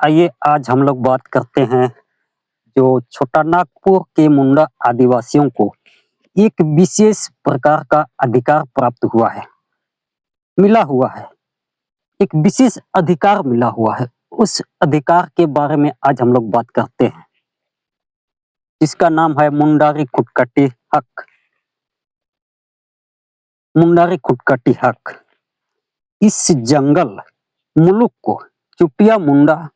आइए आज हम लोग बात करते हैं जो छोटा नागपुर के मुंडा आदिवासियों को एक विशेष प्रकार का अधिकार प्राप्त हुआ है, मिला हुआ है, एक विशेष अधिकार मिला हुआ है। उस अधिकार के बारे में आज हम लोग बात करते हैं, जिसका नाम है मुंडारी खुटकटी हक। मुंडारी खुटकटी हक इस जंगल मुलुक को चुटिया मुंडा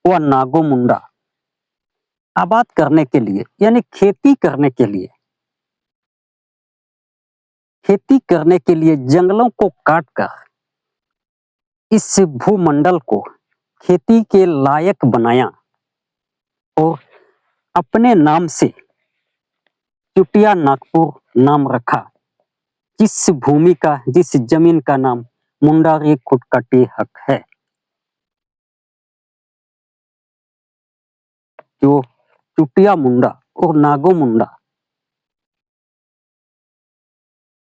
व नागो मुंडा आबाद करने के लिए यानी खेती करने के लिए जंगलों को काटकर इस भूमंडल को खेती के लायक बनाया और अपने नाम से चुटिया नागपुर नाम रखा। जिस जमीन का नाम मुंडारी खुटकटी हक है, जो चुटिया मुंडा और नागो मुंडा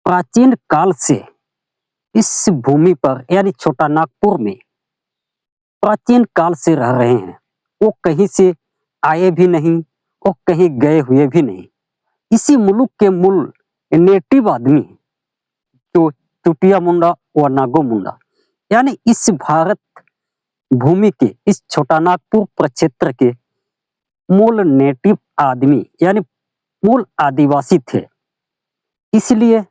प्राचीन काल से इस भूमि पर यानी छोटा नागपुर में प्राचीन काल से रह रहे हैं। वो कहीं से आए भी नहीं और कहीं गए हुए भी नहीं। इसी मुल्क के मूल नेटिव आदमी जो चुटिया मुंडा व नागो मुंडा यानी इस भारत भूमि के इस छोटा नागपुर प्रक्षेत्र के मूल नेटिव आदमी यानी मूल आदिवासी थे। इसलिए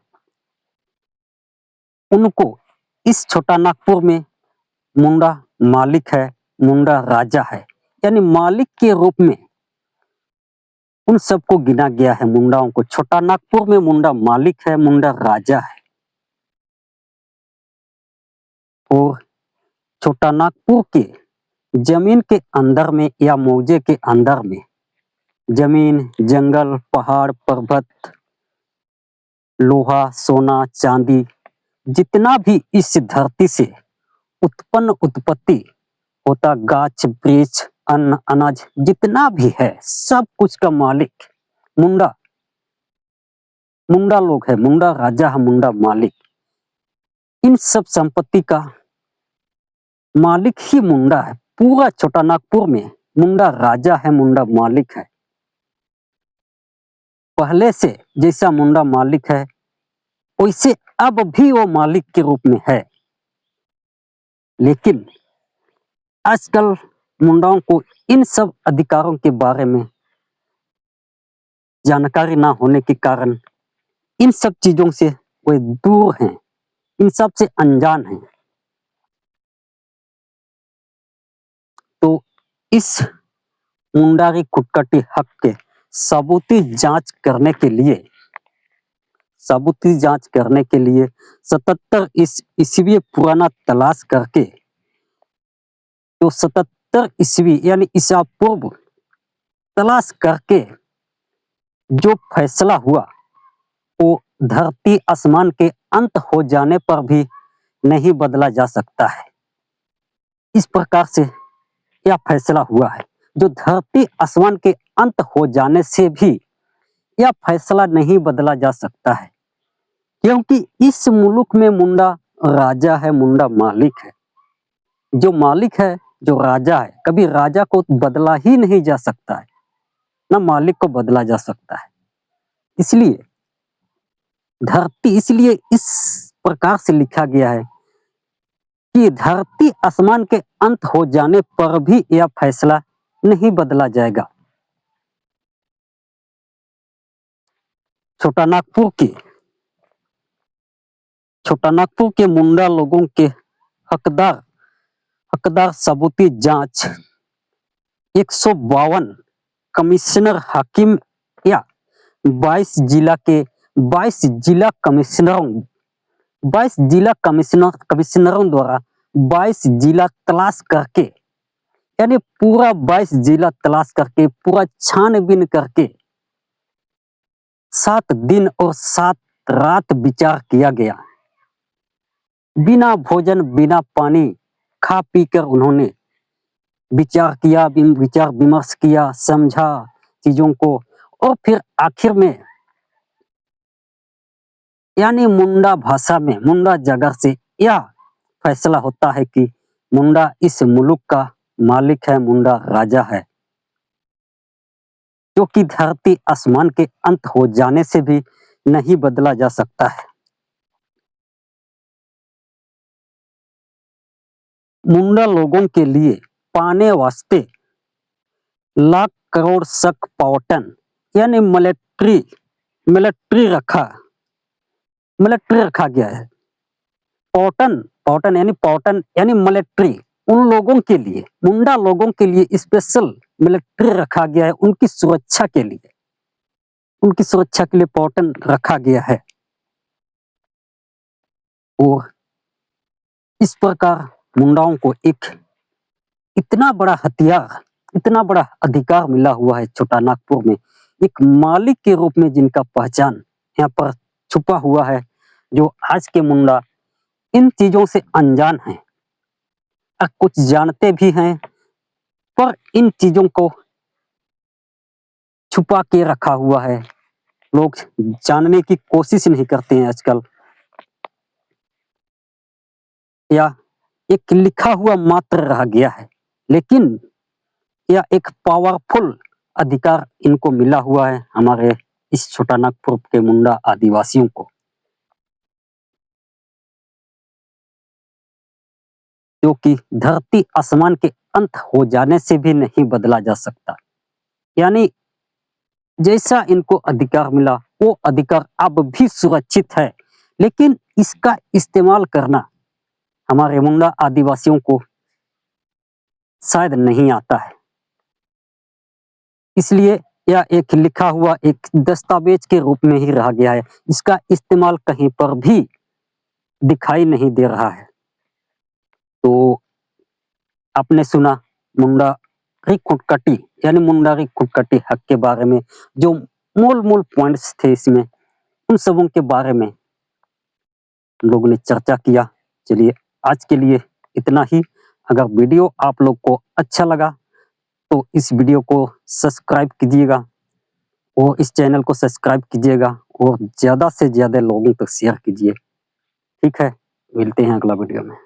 उनको इस छोटा नागपुर में मुंडा मालिक है, मुंडा राजा है, यानी मालिक के रूप में उन सबको गिना गया है। मुंडाओं को छोटा नागपुर में मुंडा मालिक है, मुंडा राजा है। और छोटा नागपुर के जमीन के अंदर में या मौजे के अंदर में जमीन, जंगल, पहाड़, पर्वत, लोहा, सोना, चांदी, जितना भी इस धरती से उत्पत्ति होता, गाछ वृक्ष, अन्न अनाज जितना भी है, सब कुछ का मालिक मुंडा लोग है। मुंडा राजा है, मुंडा मालिक। इन सब संपत्ति का मालिक ही मुंडा है। पूरा छोटा नागपुर में मुंडा राजा है, मुंडा मालिक है। पहले से जैसा मुंडा मालिक है वैसे अब भी वो मालिक के रूप में है। लेकिन आजकल मुंडाओं को इन सब अधिकारों के बारे में जानकारी ना होने के कारण इन सब चीजों से वे दूर हैं, इन सब से अनजान हैं। तो इस मुंडारी खुटकटी हक के सबूती जांच करने के लिए 77 ईस्वी पुराना तलाश करके, तो 77 ईस्वी यानी ईसा पूर्व तलाश करके जो फैसला हुआ वो धरती आसमान के अंत हो जाने पर भी नहीं बदला जा सकता है। इस प्रकार से यह फैसला हुआ है, जो धरती आसमान के अंत हो जाने से भी यह फैसला नहीं बदला जा सकता है, क्योंकि इस मुल्क में मुंडा राजा है, मुंडा मालिक है। जो मालिक है, जो राजा है, कभी राजा को बदला ही नहीं जा सकता है, ना मालिक को बदला जा सकता है। इसलिए इस प्रकार से लिखा गया है कि धरती आसमान के अंत हो जाने पर भी यह फैसला नहीं बदला जाएगा। छोटा नागपुर के मुंडा लोगों के हकदार सबूती जांच 152 कमिश्नर हाकिम या 22 कमिश्नरों द्वारा 22 जिला तलाश करके, यानी पूरा 22 जिला तलाश करके, पूरा छानबीन करके 7 दिन और 7 रात विचार किया गया। बिना भोजन, बिना पानी, खा पी कर उन्होंने विचार विमर्श किया, समझा चीजों को, और फिर आखिर में यानी मुंडा भाषा में, मुंडा जगह से यह फैसला होता है कि मुंडा इस मुल्क का मालिक है, मुंडा राजा है, जो कि धरती आसमान के अंत हो जाने से भी नहीं बदला जा सकता है। मुंडा लोगों के लिए पाने वास्ते लाख करोड़ शक पावटन यानी मिलिट्री रखा गया है। पावटन पावटन यानी मिलिट्री उन लोगों के लिए, मुंडा लोगों के लिए स्पेशल मिलिट्री रखा गया है, उनकी सुरक्षा के लिए पावटन रखा गया है। और इस प्रकार मुंडाओं को एक इतना बड़ा हथियार, इतना बड़ा अधिकार मिला हुआ है छोटा नागपुर में, एक मालिक के रूप में जिनका पहचान यहाँ पर छुपा हुआ है, जो आज के मुंडा इन चीजों से अनजान हैं और कुछ जानते भी हैं, पर इन चीजों को छुपा के रखा हुआ है। लोग जानने की कोशिश नहीं करते हैं आजकल, या एक लिखा हुआ मात्र रह गया है। लेकिन यह एक पावरफुल अधिकार इनको मिला हुआ है, हमारे इस छोटा नागपुर के मुंडा आदिवासियों को, जो कि धरती आसमान के अंत हो जाने से भी नहीं बदला जा सकता। यानी जैसा इनको अधिकार मिला, वो अधिकार अब भी सुरक्षित है, लेकिन इसका इस्तेमाल करना हमारे मुंडा आदिवासियों को शायद नहीं आता है। इसलिए यह एक लिखा हुआ एक दस्तावेज के रूप में ही रह गया है, इसका इस्तेमाल कहीं पर भी दिखाई नहीं दे रहा है। तो आपने सुना मुंडारी कुटकटी यानी मुंडारी कुटकटी हक के बारे में, जो मूल पॉइंट्स थे इसमें, उन सबों के बारे में हम लोगों ने चर्चा किया। चलिए आज के लिए इतना ही। अगर वीडियो आप लोग को अच्छा लगा तो इस वीडियो को सब्सक्राइब कीजिएगा और इस चैनल को सब्सक्राइब कीजिएगा और ज़्यादा से ज़्यादा लोगों तक शेयर कीजिए। ठीक है, मिलते हैं अगला वीडियो में।